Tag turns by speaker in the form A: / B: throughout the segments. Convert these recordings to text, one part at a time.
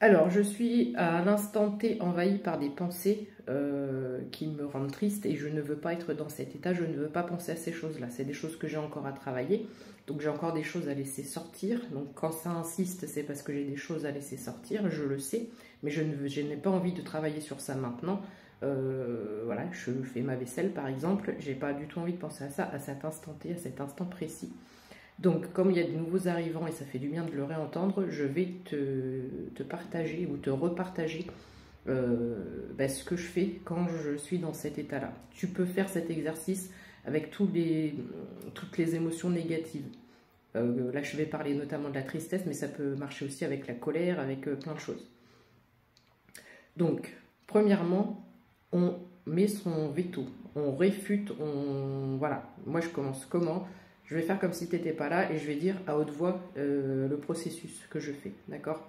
A: Alors, je suis à l'instant T envahie par des pensées qui me rendent triste et je ne veux pas être dans cet état, je ne veux pas penser à ces choses-là. C'est des choses que j'ai encore à travailler, donc j'ai encore des choses à laisser sortir. Donc quand ça insiste, c'est parce que j'ai des choses à laisser sortir, je le sais, mais je n'ai pas envie de travailler sur ça maintenant. Voilà, je fais ma vaisselle par exemple, j'ai pas du tout envie de penser à ça à cet instant T, à cet instant précis. Donc, comme il y a de nouveaux arrivants et ça fait du bien de le réentendre, je vais te partager ou te repartager ce que je fais quand je suis dans cet état-là. Tu peux faire cet exercice avec toutes les émotions négatives. Là, je vais parler notamment de la tristesse, mais ça peut marcher aussi avec la colère, avec plein de choses. Donc, premièrement, on met son veto, on réfute, voilà. Moi, je commence comment ? Je vais faire comme si tu n'étais pas là et je vais dire à haute voix le processus que je fais, d'accord?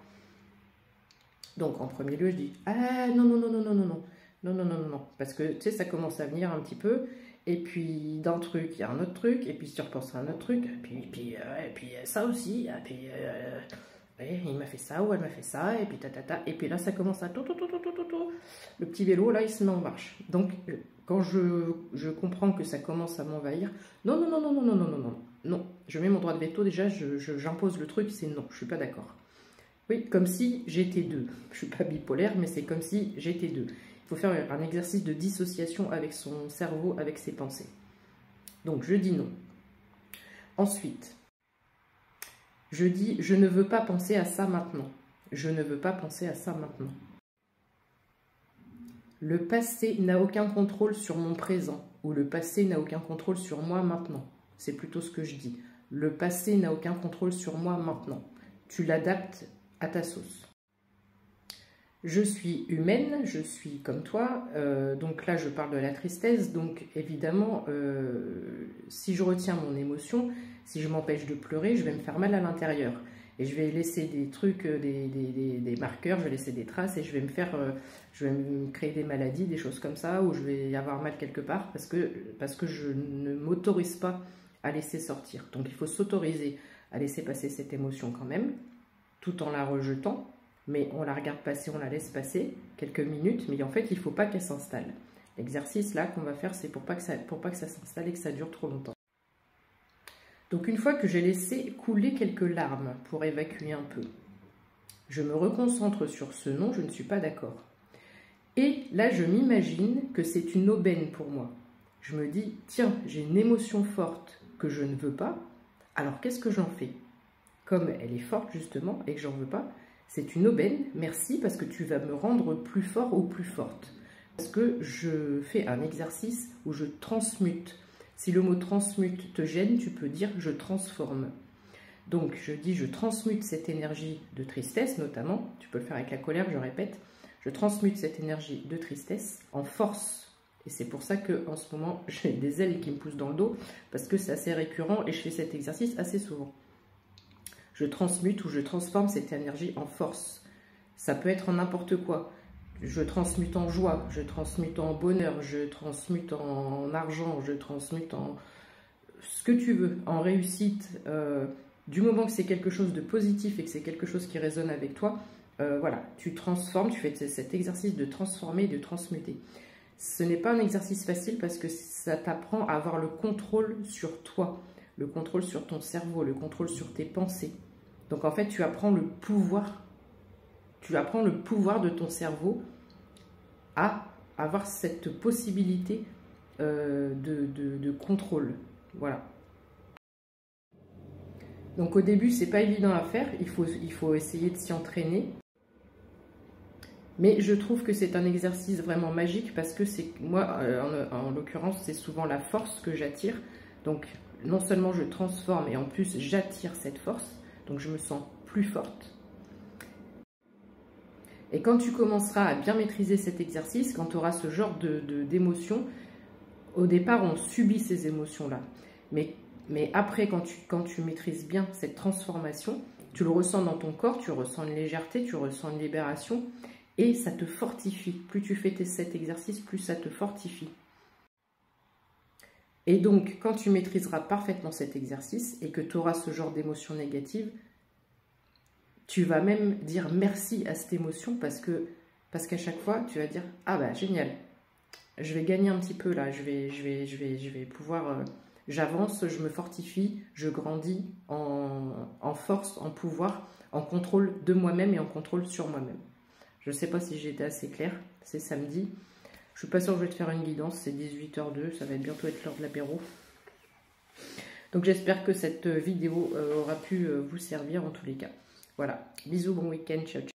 A: Donc en premier lieu, je dis ah non, non, non, non, non, non, non, non, non, non, non, non, parce que tu sais, ça commence à venir un petit peu, et puis d'un truc, il y a un autre truc, et puis si tu repenses à un autre truc, et puis ça aussi, et puis ouais, il m'a fait ça ou elle m'a fait ça, et puis ta, et puis là ça commence à tout, le petit vélo là il se met en marche. Donc quand je comprends que ça commence à m'envahir, non, non, non, non, non, non, non, non, non, non, je mets mon droit de veto déjà, j'impose le truc, c'est non, je suis pas d'accord. Oui, comme si j'étais deux. Je suis pas bipolaire, mais c'est comme si j'étais deux. Il faut faire un exercice de dissociation avec son cerveau, avec ses pensées. Donc je dis non. Ensuite, je dis je ne veux pas penser à ça maintenant. Je ne veux pas penser à ça maintenant. Le passé n'a aucun contrôle sur mon présent, ou le passé n'a aucun contrôle sur moi maintenant. C'est plutôt ce que je dis. Le passé n'a aucun contrôle sur moi maintenant. Tu l'adaptes à ta sauce. Je suis humaine, je suis comme toi, donc là je parle de la tristesse, donc évidemment si je retiens mon émotion, si je m'empêche de pleurer, je vais me faire mal à l'intérieur. Et je vais laisser des trucs, des marqueurs, je vais laisser des traces et je vais me créer des maladies, des choses comme ça, où je vais y avoir mal quelque part parce que je ne m'autorise pas à laisser sortir. Donc il faut s'autoriser à laisser passer cette émotion quand même, tout en la rejetant, mais on la regarde passer, on la laisse passer quelques minutes, mais en fait il ne faut pas qu'elle s'installe. L'exercice là qu'on va faire, c'est pour pas que ça s'installe et que ça dure trop longtemps. Donc une fois que j'ai laissé couler quelques larmes pour évacuer un peu, je me reconcentre sur ce non, je ne suis pas d'accord. Et là je m'imagine que c'est une aubaine pour moi. Je me dis, tiens, j'ai une émotion forte que je ne veux pas, alors qu'est-ce que j'en fais? Comme elle est forte justement et que j'en veux pas, c'est une aubaine, merci, parce que tu vas me rendre plus fort ou plus forte. Parce que je fais un exercice où je transmute. Si le mot transmute te gêne, tu peux dire je transforme. Donc je dis je transmute cette énergie de tristesse notamment, tu peux le faire avec la colère, je répète, je transmute cette énergie de tristesse en force. Et c'est pour ça qu'en ce moment j'ai des ailes qui me poussent dans le dos, parce que c'est assez récurrent et je fais cet exercice assez souvent. Je transmute ou je transforme cette énergie en force. Ça peut être en n'importe quoi. Je transmute en joie, je transmute en bonheur, je transmute en argent, je transmute en ce que tu veux, en réussite. Du moment que c'est quelque chose de positif et que c'est quelque chose qui résonne avec toi, voilà, tu transformes, tu fais cet exercice de transformer, de transmuter. Ce n'est pas un exercice facile parce que ça t'apprend à avoir le contrôle sur toi, le contrôle sur ton cerveau, le contrôle sur tes pensées. Donc en fait, tu apprends le pouvoir de ton cerveau à avoir cette possibilité de contrôle. Voilà. Donc au début, c'est pas évident à faire, il faut essayer de s'y entraîner. Mais je trouve que c'est un exercice vraiment magique parce que c'est moi, en l'occurrence, c'est souvent la force que j'attire. Donc non seulement je transforme et en plus j'attire cette force, donc je me sens plus forte. Et quand tu commenceras à bien maîtriser cet exercice, quand tu auras ce genre d'émotions, au départ on subit ces émotions-là. Mais après, quand tu maîtrises bien cette transformation, tu le ressens dans ton corps, tu ressens une légèreté, tu ressens une libération et ça te fortifie. Plus tu fais cet exercice, plus ça te fortifie. Et donc, quand tu maîtriseras parfaitement cet exercice et que tu auras ce genre d'émotions négatives, Tu vas même dire merci à cette émotion parce qu'à chaque fois, tu vas dire « Ah bah génial, je vais gagner un petit peu là, je vais pouvoir... j'avance, je me fortifie, je grandis en force, en pouvoir, en contrôle de moi-même et en contrôle sur moi-même. » Je ne sais pas si j'ai été assez claire, c'est samedi. Je suis pas sûre que je vais te faire une guidance, c'est 18h02, ça va bientôt être l'heure de l'apéro. Donc j'espère que cette vidéo aura pu vous servir en tous les cas. Voilà, bisous, bon week-end, ciao ciao.